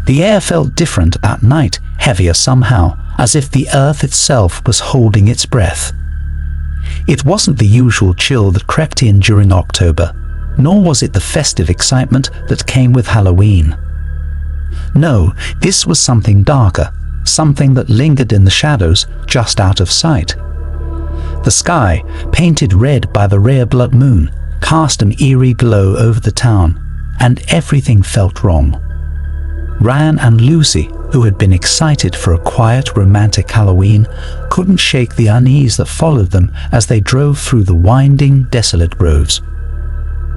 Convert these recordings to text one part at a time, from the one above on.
The air felt different at night, heavier somehow, as if the earth itself was holding its breath. It wasn't the usual chill that crept in during October, nor was it the festive excitement that came with Halloween. No, this was something darker, something that lingered in the shadows, just out of sight. The sky, painted red by the rare blood moon, cast an eerie glow over the town, and everything felt wrong. Ryan and Lucy, who had been excited for a quiet, romantic Halloween, couldn't shake the unease that followed them as they drove through the winding, desolate groves.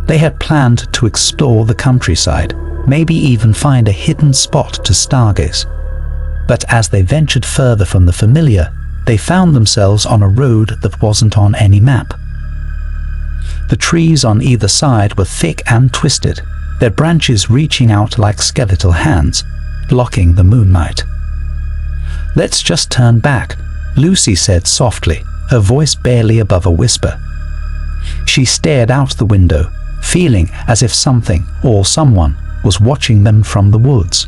They had planned to explore the countryside, maybe even find a hidden spot to stargaze. But as they ventured further from the familiar, they found themselves on a road that wasn't on any map. The trees on either side were thick and twisted, their branches reaching out like skeletal hands, blocking the moonlight. "Let's just turn back," Lucy said softly, her voice barely above a whisper. She stared out the window, feeling as if something or someone was watching them from the woods.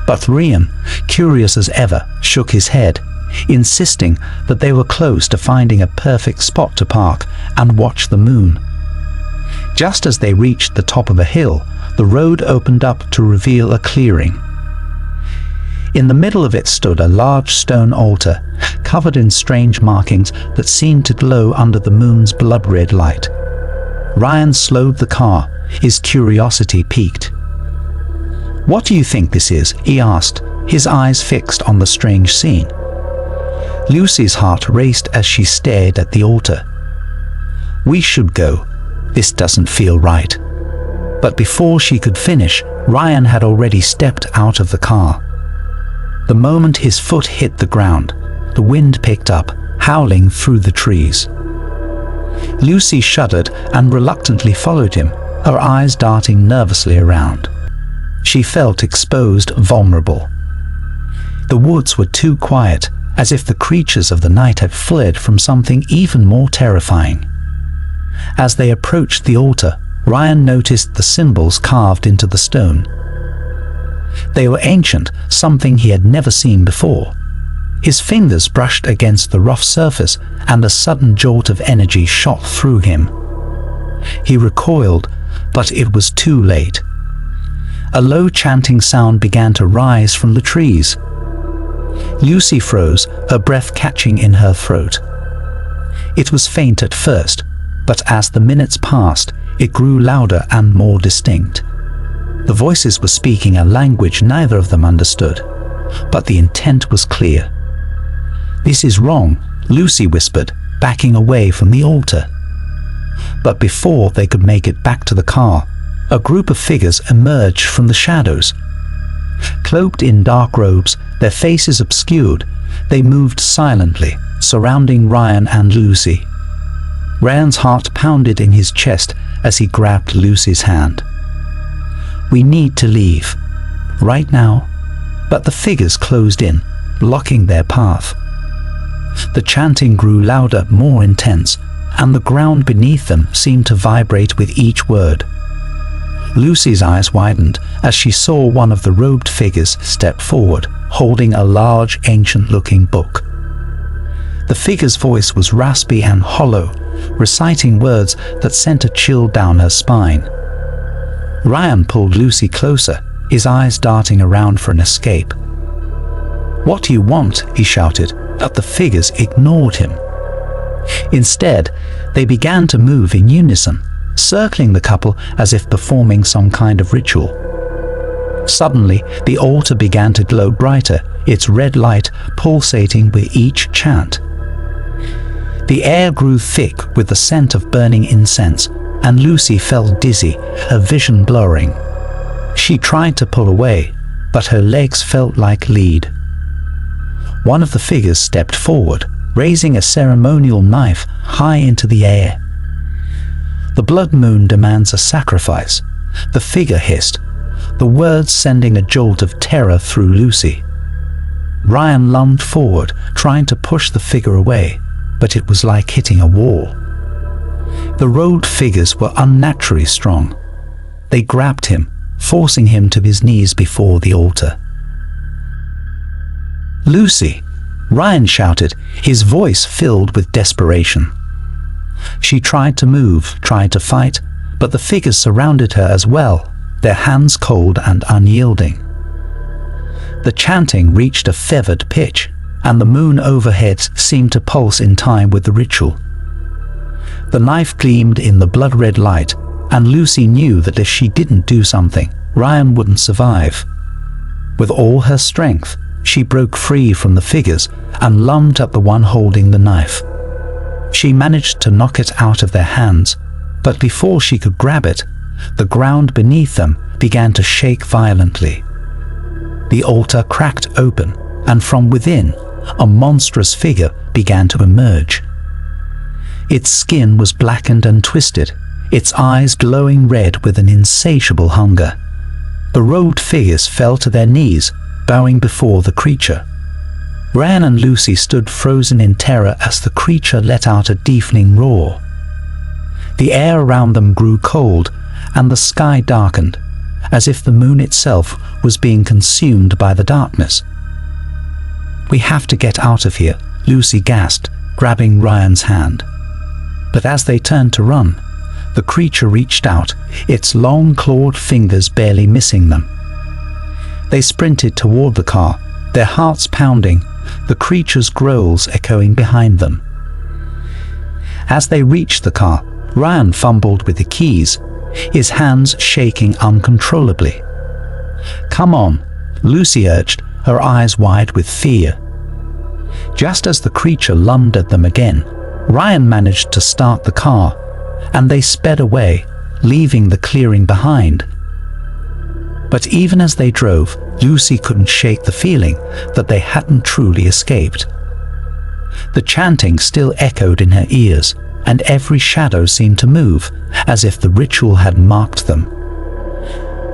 But Ryan, curious as ever, shook his head, insisting that they were close to finding a perfect spot to park and watch the moon. Just as they reached the top of a hill, the road opened up to reveal a clearing. In the middle of it stood a large stone altar, covered in strange markings that seemed to glow under the moon's blood-red light. Ryan slowed the car, his curiosity piqued. "What do you think this is?" he asked, his eyes fixed on the strange scene. Lucy's heart raced as she stared at the altar. "We should go. This doesn't feel right." But before she could finish, Ryan had already stepped out of the car. The moment his foot hit the ground, the wind picked up, howling through the trees. Lucy shuddered and reluctantly followed him, her eyes darting nervously around. She felt exposed, vulnerable. The woods were too quiet, as if the creatures of the night had fled from something even more terrifying. As they approached the altar, Ryan noticed the symbols carved into the stone. They were ancient, something he had never seen before. His fingers brushed against the rough surface, and a sudden jolt of energy shot through him. He recoiled, but it was too late. A low chanting sound began to rise from the trees. Lucy froze, her breath catching in her throat. It was faint at first, but as the minutes passed, it grew louder and more distinct. The voices were speaking a language neither of them understood, but the intent was clear. "This is wrong," Lucy whispered, backing away from the altar. But before they could make it back to the car, a group of figures emerged from the shadows. Cloaked in dark robes, their faces obscured, they moved silently, surrounding Ryan and Lucy. Ryan's heart pounded in his chest as he grabbed Lucy's hand. "We need to leave. Right now." But the figures closed in, blocking their path. The chanting grew louder, more intense, and the ground beneath them seemed to vibrate with each word. Lucy's eyes widened as she saw one of the robed figures step forward, holding a large, ancient-looking book. The figure's voice was raspy and hollow, reciting words that sent a chill down her spine. Ryan pulled Lucy closer, his eyes darting around for an escape. "What do you want?" he shouted, but the figures ignored him. Instead, they began to move in unison, circling the couple as if performing some kind of ritual. Suddenly, the altar began to glow brighter, its red light pulsating with each chant. The air grew thick with the scent of burning incense, and Lucy felt dizzy, her vision blurring. She tried to pull away, but her legs felt like lead. One of the figures stepped forward, raising a ceremonial knife high into the air. "The blood moon demands a sacrifice," the figure hissed, the words sending a jolt of terror through Lucy. Ryan lunged forward, trying to push the figure away, but it was like hitting a wall. The robed figures were unnaturally strong. They grabbed him, forcing him to his knees before the altar. "Lucy!" Ryan shouted, his voice filled with desperation. She tried to move, tried to fight, but the figures surrounded her as well, their hands cold and unyielding. The chanting reached a feathered pitch, and the moon overhead seemed to pulse in time with the ritual. The knife gleamed in the blood-red light, and Lucy knew that if she didn't do something, Ryan wouldn't survive. With all her strength, she broke free from the figures and lunged at the one holding the knife. She managed to knock it out of their hands, but before she could grab it, the ground beneath them began to shake violently. The altar cracked open, and from within, a monstrous figure began to emerge. Its skin was blackened and twisted, its eyes glowing red with an insatiable hunger. The robed figures fell to their knees, bowing before the creature. Ryan and Lucy stood frozen in terror as the creature let out a deafening roar. The air around them grew cold, and the sky darkened, as if the moon itself was being consumed by the darkness. "We have to get out of here," Lucy gasped, grabbing Ryan's hand. But as they turned to run, the creature reached out, its long clawed fingers barely missing them. They sprinted toward the car, their hearts pounding, the creature's growls echoing behind them. As they reached the car, Ryan fumbled with the keys, his hands shaking uncontrollably. "Come on," Lucy urged, her eyes wide with fear. Just as the creature lunged at them again, Ryan managed to start the car, and they sped away, leaving the clearing behind. But even as they drove, Lucy couldn't shake the feeling that they hadn't truly escaped. The chanting still echoed in her ears, and every shadow seemed to move, as if the ritual had marked them.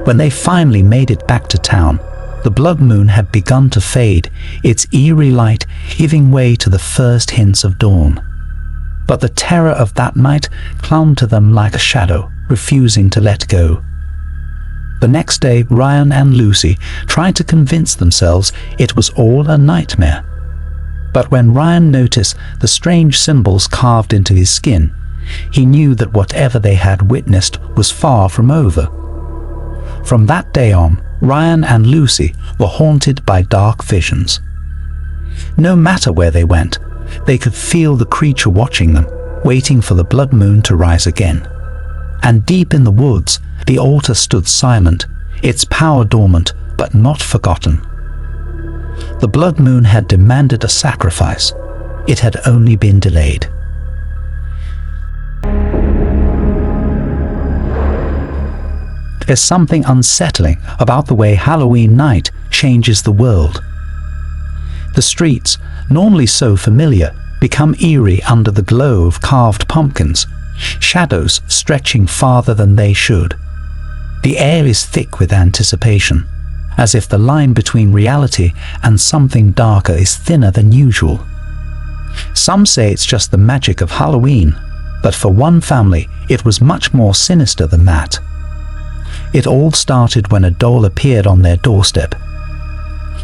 When they finally made it back to town, the blood moon had begun to fade, its eerie light giving way to the first hints of dawn. But the terror of that night clung to them like a shadow, refusing to let go. The next day, Ryan and Lucy tried to convince themselves it was all a nightmare. But when Ryan noticed the strange symbols carved into his skin, he knew that whatever they had witnessed was far from over. From that day on, Ryan and Lucy were haunted by dark visions. No matter where they went, they could feel the creature watching them, waiting for the blood moon to rise again. And deep in the woods, the altar stood silent, its power dormant but not forgotten. The blood moon had demanded a sacrifice. It had only been delayed. There's something unsettling about the way Halloween night changes the world. The streets, normally so familiar, become eerie under the glow of carved pumpkins, shadows stretching farther than they should. The air is thick with anticipation, as if the line between reality and something darker is thinner than usual. Some say it's just the magic of Halloween, but for one family, it was much more sinister than that. It all started when a doll appeared on their doorstep.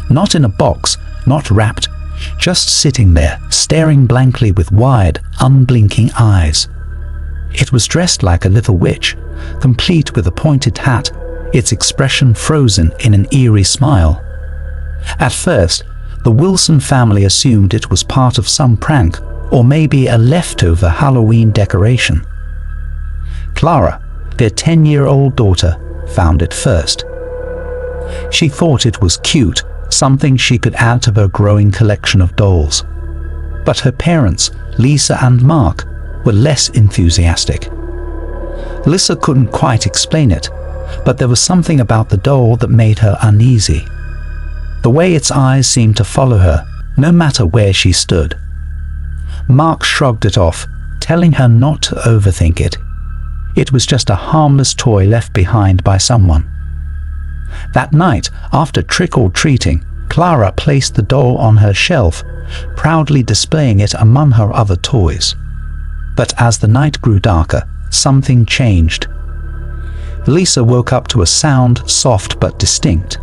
Not in a box, not wrapped, just sitting there, staring blankly with wide, unblinking eyes. It was dressed like a little witch, complete with a pointed hat, its expression frozen in an eerie smile. At first, the Wilson family assumed it was part of some prank, or maybe a leftover Halloween decoration. Clara, their 10-year-old daughter, found it first. She thought it was cute, something she could add to her growing collection of dolls. But her parents, Lisa and Mark, were less enthusiastic. Lisa couldn't quite explain it, but there was something about the doll that made her uneasy. The way its eyes seemed to follow her, no matter where she stood. Mark shrugged it off, telling her not to overthink it. It was just a harmless toy left behind by someone. That night, after trick-or-treating, Clara placed the doll on her shelf, proudly displaying it among her other toys. But as the night grew darker, something changed. Lisa woke up to a sound, soft but distinct.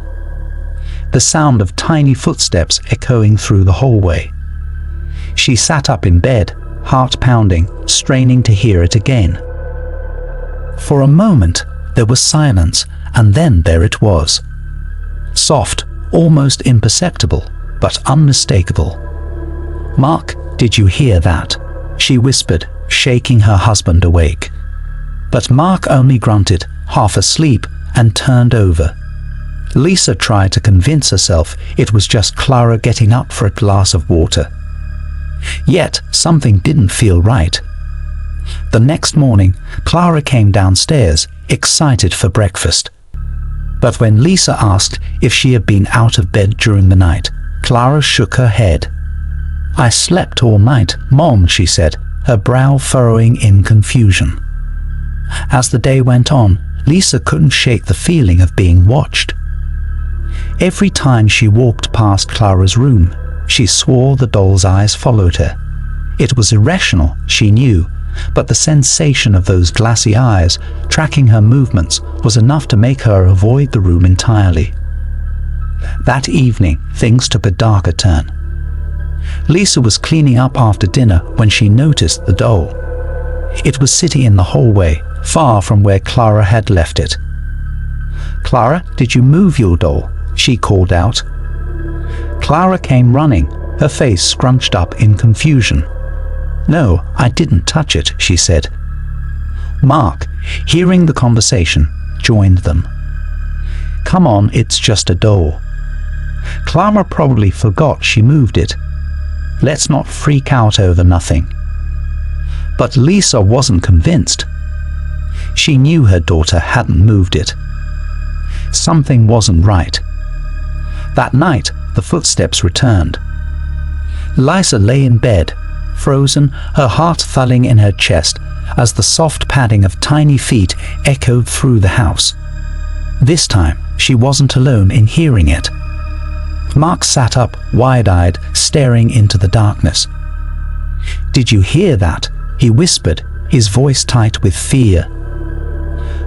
The sound of tiny footsteps echoing through the hallway. She sat up in bed, heart pounding, straining to hear it again. For a moment, there was silence, and then there it was. Soft, almost imperceptible, but unmistakable. "Mark, did you hear that?" she whispered, shaking her husband awake. But Mark only grunted, half asleep, and turned over. Lisa tried to convince herself it was just Clara getting up for a glass of water. Yet something didn't feel right. The next morning, Clara came downstairs, excited for breakfast. But when Lisa asked if she had been out of bed during the night, Clara shook her head. "I slept all night, Mom," she said, her brow furrowing in confusion. As the day went on, Lisa couldn't shake the feeling of being watched. Every time she walked past Clara's room, she swore the doll's eyes followed her. It was irrational, she knew, but the sensation of those glassy eyes tracking her movements was enough to make her avoid the room entirely. That evening, things took a darker turn. Lisa was cleaning up after dinner when she noticed the doll. It was sitting in the hallway, far from where Clara had left it. "Clara, did you move your doll?" she called out. Clara came running, her face scrunched up in confusion. "No, I didn't touch it," she said. Mark, hearing the conversation, joined them. "Come on, it's just a doll. Clara probably forgot she moved it. Let's not freak out over nothing." But Lisa wasn't convinced. She knew her daughter hadn't moved it. Something wasn't right. That night, the footsteps returned. Lisa lay in bed, frozen, her heart thudding in her chest as the soft padding of tiny feet echoed through the house. This time, she wasn't alone in hearing it. Mark sat up, wide-eyed, staring into the darkness. "Did you hear that?" he whispered, his voice tight with fear.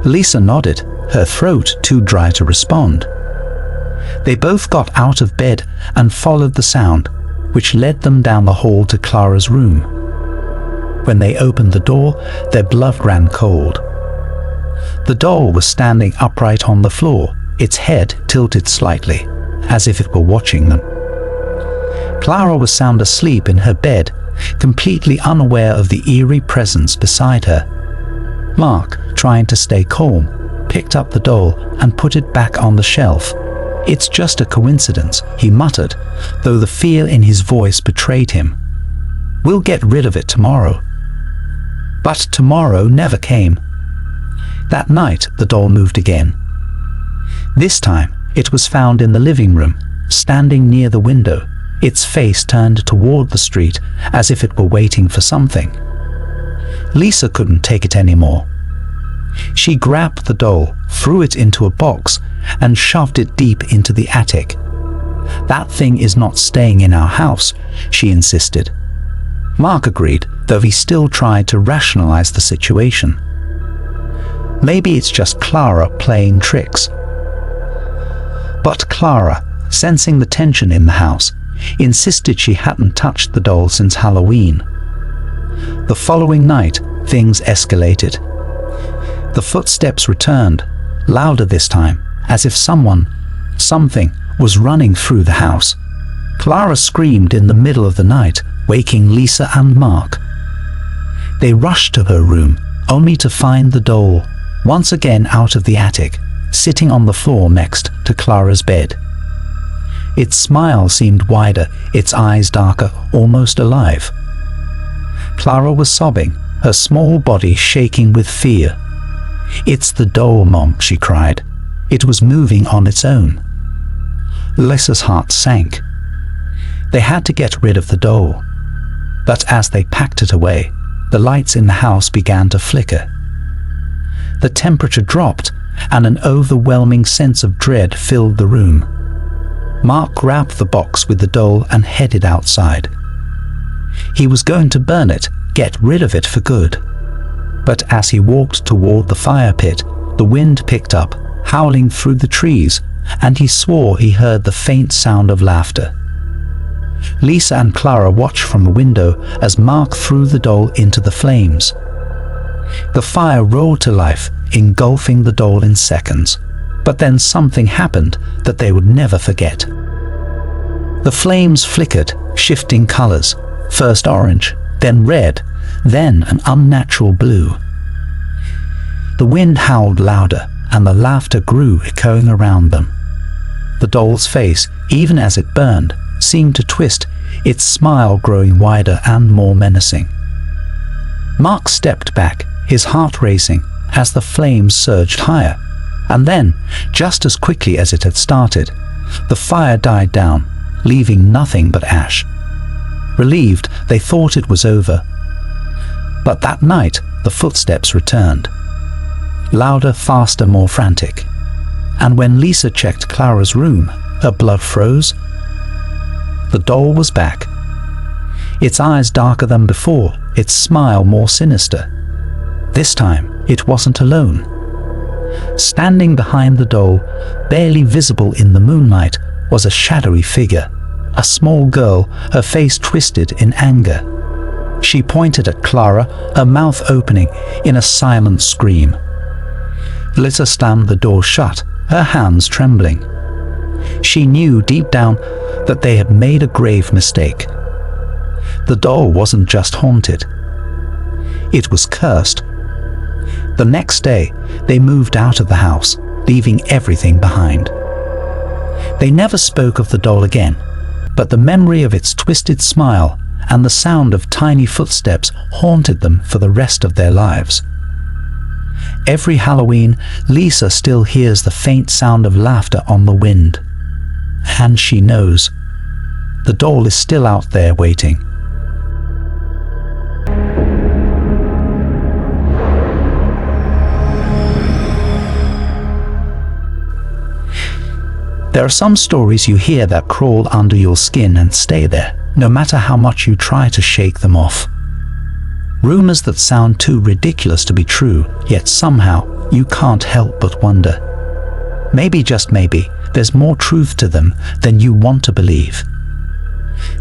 Lisa nodded, her throat too dry to respond. They both got out of bed and followed the sound, which led them down the hall to Clara's room. When they opened the door, their blood ran cold. The doll was standing upright on the floor, its head tilted slightly, as if it were watching them. Clara was sound asleep in her bed, completely unaware of the eerie presence beside her. Mark, trying to stay calm, picked up the doll and put it back on the shelf. "It's just a coincidence," he muttered, though the fear in his voice betrayed him. "We'll get rid of it tomorrow." But tomorrow never came. That night, the doll moved again. This time, it was found in the living room, standing near the window, its face turned toward the street as if it were waiting for something. Lisa couldn't take it anymore. She grabbed the doll, threw it into a box, and shoved it deep into the attic. "That thing is not staying in our house," she insisted. Mark agreed, though he still tried to rationalize the situation. Maybe it's just Clara playing tricks. But Clara, sensing the tension in the house, insisted she hadn't touched the doll since Halloween. The following night, things escalated. The footsteps returned, louder this time, as if something was running through the house. Clara screamed in the middle of the night, waking Lisa and Mark. They rushed to her room, only to find the doll, once again out of the attic, sitting on the floor next to Clara's bed. Its smile seemed wider, its eyes darker, almost alive. Clara was sobbing, her small body shaking with fear. "It's the doll, Mom," she cried. "It was moving on its own." Lisa's heart sank. They had to get rid of the doll. But as they packed it away, the lights in the house began to flicker. The temperature dropped, and an overwhelming sense of dread filled the room. Mark grabbed the box with the doll and headed outside. He was going to burn it, get rid of it for good. But as he walked toward the fire pit, The wind picked up, howling through the trees, and he swore he heard the faint sound of laughter. Lisa and Clara watched from the window as Mark threw the doll into the flames. The fire roared to life, engulfing the doll in seconds. But then something happened that they would never forget. The flames flickered, shifting colors, first orange, then red, then an unnatural blue. The wind howled louder, and the laughter grew, echoing around them. The doll's face, even as it burned, seemed to twist, its smile growing wider and more menacing. Mark stepped back, his heart racing, as the flames surged higher. And then, just as quickly as it had started, the fire died down, leaving nothing but ash. Relieved, they thought it was over. But that night, the footsteps returned. Louder, faster, more frantic. And when Lisa checked Clara's room, her blood froze. The doll was back. Its eyes darker than before, its smile more sinister. This time, it wasn't alone. Standing behind the doll, barely visible in the moonlight, was a shadowy figure. A small girl, her face twisted in anger. She pointed at Clara, her mouth opening in a silent scream. Lisa slammed the door shut, her hands trembling. She knew deep down that they had made a grave mistake. The doll wasn't just haunted. It was cursed. The next day, they moved out of the house, leaving everything behind. They never spoke of the doll again, but the memory of its twisted smile and the sound of tiny footsteps haunted them for the rest of their lives. Every Halloween, Lisa still hears the faint sound of laughter on the wind. And she knows the doll is still out there waiting. There are some stories you hear that crawl under your skin and stay there, no matter how much you try to shake them off. Rumors that sound too ridiculous to be true, yet somehow you can't help but wonder. Maybe, just maybe, there's more truth to them than you want to believe.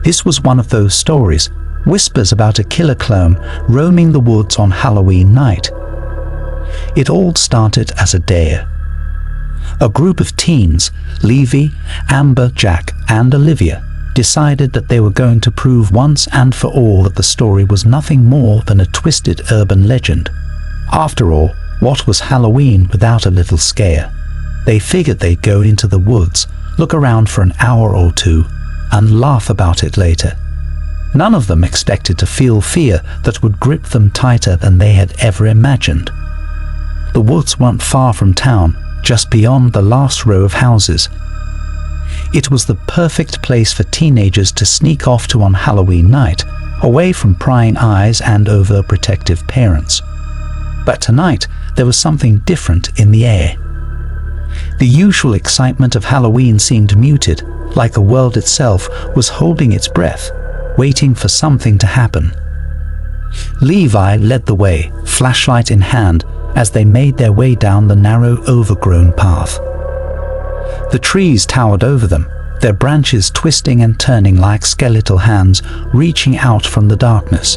This was one of those stories, whispers about a killer clone roaming the woods on Halloween night. It all started as a dare. A group of teens, Levy, Amber, Jack, and Olivia, decided that they were going to prove once and for all that the story was nothing more than a twisted urban legend. After all, what was Halloween without a little scare? They figured they'd go into the woods, look around for an hour or two, and laugh about it later. None of them expected to feel fear that would grip them tighter than they had ever imagined. The woods weren't far from town, just beyond the last row of houses. It was the perfect place for teenagers to sneak off to on Halloween night, away from prying eyes and overprotective parents. But tonight, there was something different in the air. The usual excitement of Halloween seemed muted, like the world itself was holding its breath, waiting for something to happen. Levi led the way, flashlight in hand, as they made their way down the narrow, overgrown path. The trees towered over them, their branches twisting and turning like skeletal hands reaching out from the darkness.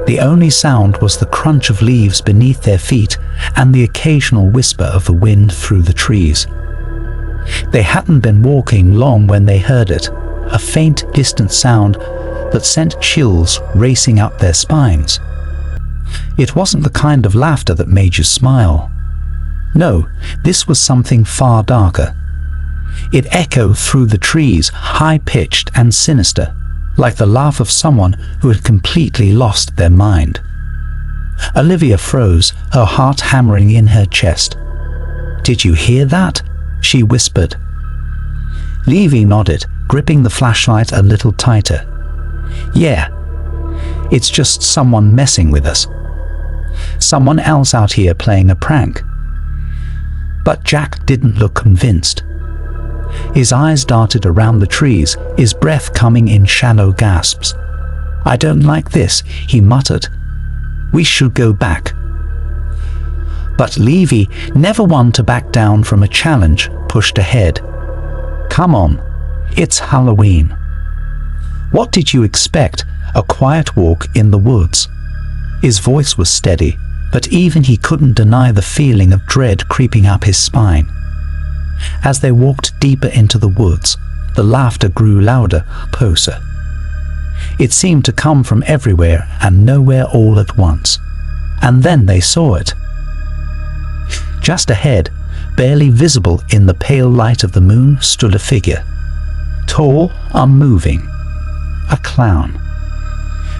The only sound was the crunch of leaves beneath their feet and the occasional whisper of the wind through the trees. They hadn't been walking long when they heard it, a faint, distant sound that sent chills racing up their spines. It wasn't the kind of laughter that made you smile. No, this was something far darker. It echoed through the trees, high-pitched and sinister, like the laugh of someone who had completely lost their mind. Olivia froze, her heart hammering in her chest. "Did you hear that?" she whispered. Levy nodded, gripping the flashlight a little tighter. "Yeah, it's just someone messing with us. Someone else out here playing a prank." But Jack didn't look convinced. His eyes darted around the trees, his breath coming in shallow gasps. "I don't like this," he muttered. "We should go back." But Levy, never one to back down from a challenge, pushed ahead. "Come on, it's Halloween." "What did you expect? A quiet walk in the woods?" His voice was steady, but even he couldn't deny the feeling of dread creeping up his spine. As they walked deeper into the woods, the laughter grew louder, closer. It seemed to come from everywhere and nowhere all at once. And then they saw it. Just ahead, barely visible in the pale light of the moon, stood a figure. Tall, unmoving. A clown.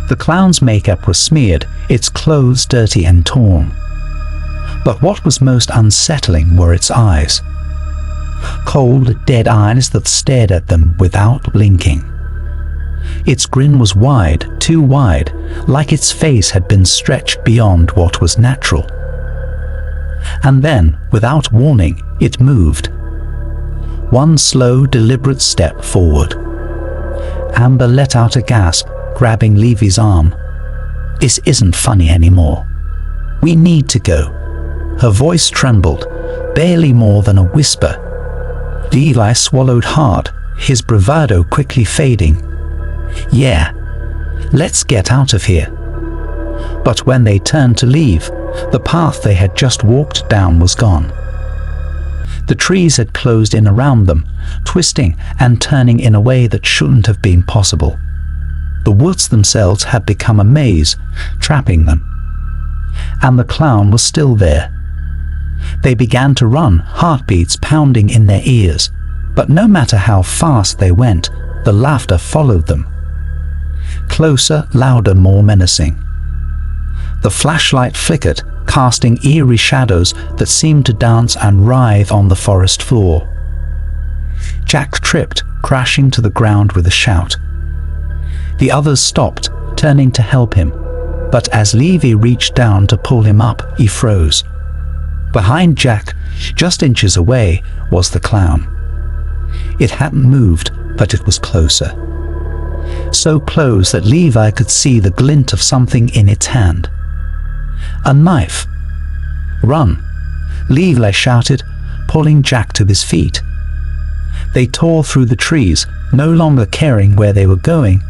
The clown's makeup was smeared, its clothes dirty and torn. But what was most unsettling were its eyes. Cold, dead eyes that stared at them without blinking. Its grin was wide, too wide, like its face had been stretched beyond what was natural. And then, without warning, it moved. One slow, deliberate step forward. Amber let out a gasp, grabbing Levy's arm. "This isn't funny anymore. We need to go." Her voice trembled, barely more than a whisper. Levi swallowed hard, his bravado quickly fading. "Yeah, let's get out of here." But when they turned to leave, the path they had just walked down was gone. The trees had closed in around them, twisting and turning in a way that shouldn't have been possible. The woods themselves had become a maze, trapping them. And the clown was still there. They began to run, heartbeats pounding in their ears, but no matter how fast they went, the laughter followed them. Closer, louder, more menacing. The flashlight flickered, casting eerie shadows that seemed to dance and writhe on the forest floor. Jack tripped, crashing to the ground with a shout. The others stopped, turning to help him, but as Levy reached down to pull him up, he froze. Behind Jack, just inches away, was the clown. It hadn't moved, but it was closer. So close that Levi could see the glint of something in its hand. A knife. "Run!" Levi shouted, pulling Jack to his feet. They tore through the trees, no longer caring where they were going,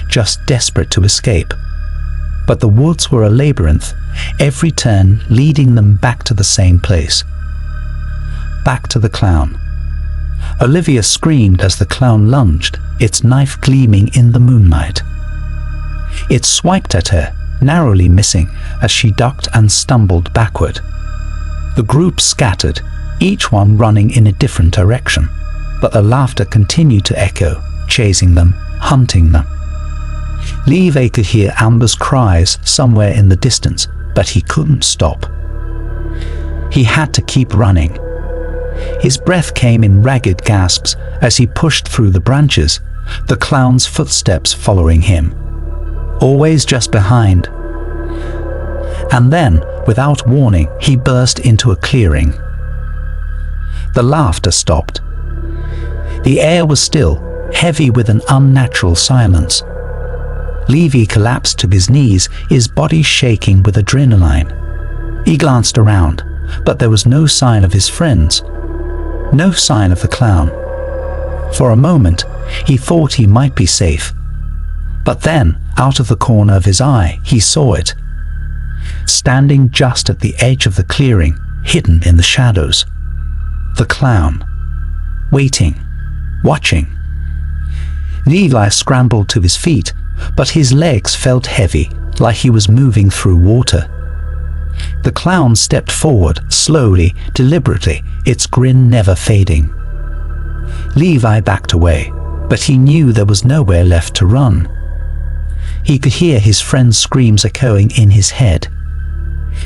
just desperate to escape. But the woods were a labyrinth, every turn leading them back to the same place. Back to the clown. Olivia screamed as the clown lunged, its knife gleaming in the moonlight. It swiped at her, narrowly missing as she ducked and stumbled backward. The group scattered, each one running in a different direction, but the laughter continued to echo, chasing them, hunting them. Levi could hear Amber's cries somewhere in the distance, but he couldn't stop. He had to keep running. His breath came in ragged gasps as he pushed through the branches, the clown's footsteps following him, always just behind. And then, without warning, he burst into a clearing. The laughter stopped. The air was still, heavy with an unnatural silence. Levy collapsed to his knees, his body shaking with adrenaline. He glanced around, but there was no sign of his friends. No sign of the clown. For a moment, he thought he might be safe. But then, out of the corner of his eye, he saw it. Standing just at the edge of the clearing, hidden in the shadows. The clown. Waiting. Watching. Levi scrambled to his feet, but his legs felt heavy, like he was moving through water. The clown stepped forward, slowly, deliberately, its grin never fading. Levi backed away, but he knew there was nowhere left to run. He could hear his friend's screams echoing in his head.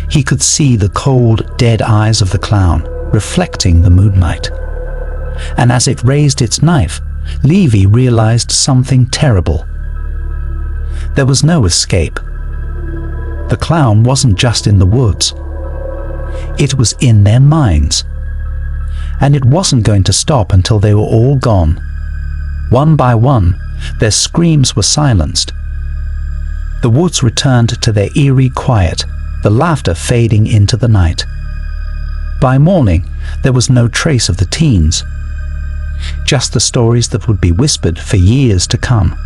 He could see the cold, dead eyes of the clown, reflecting the moonlight. And as it raised its knife, Levi realized something terrible. There was no escape. The clown wasn't just in the woods. It was in their minds. And it wasn't going to stop until they were all gone. One by one, their screams were silenced. The woods returned to their eerie quiet, the laughter fading into the night. By morning, there was no trace of the teens. Just the stories that would be whispered for years to come.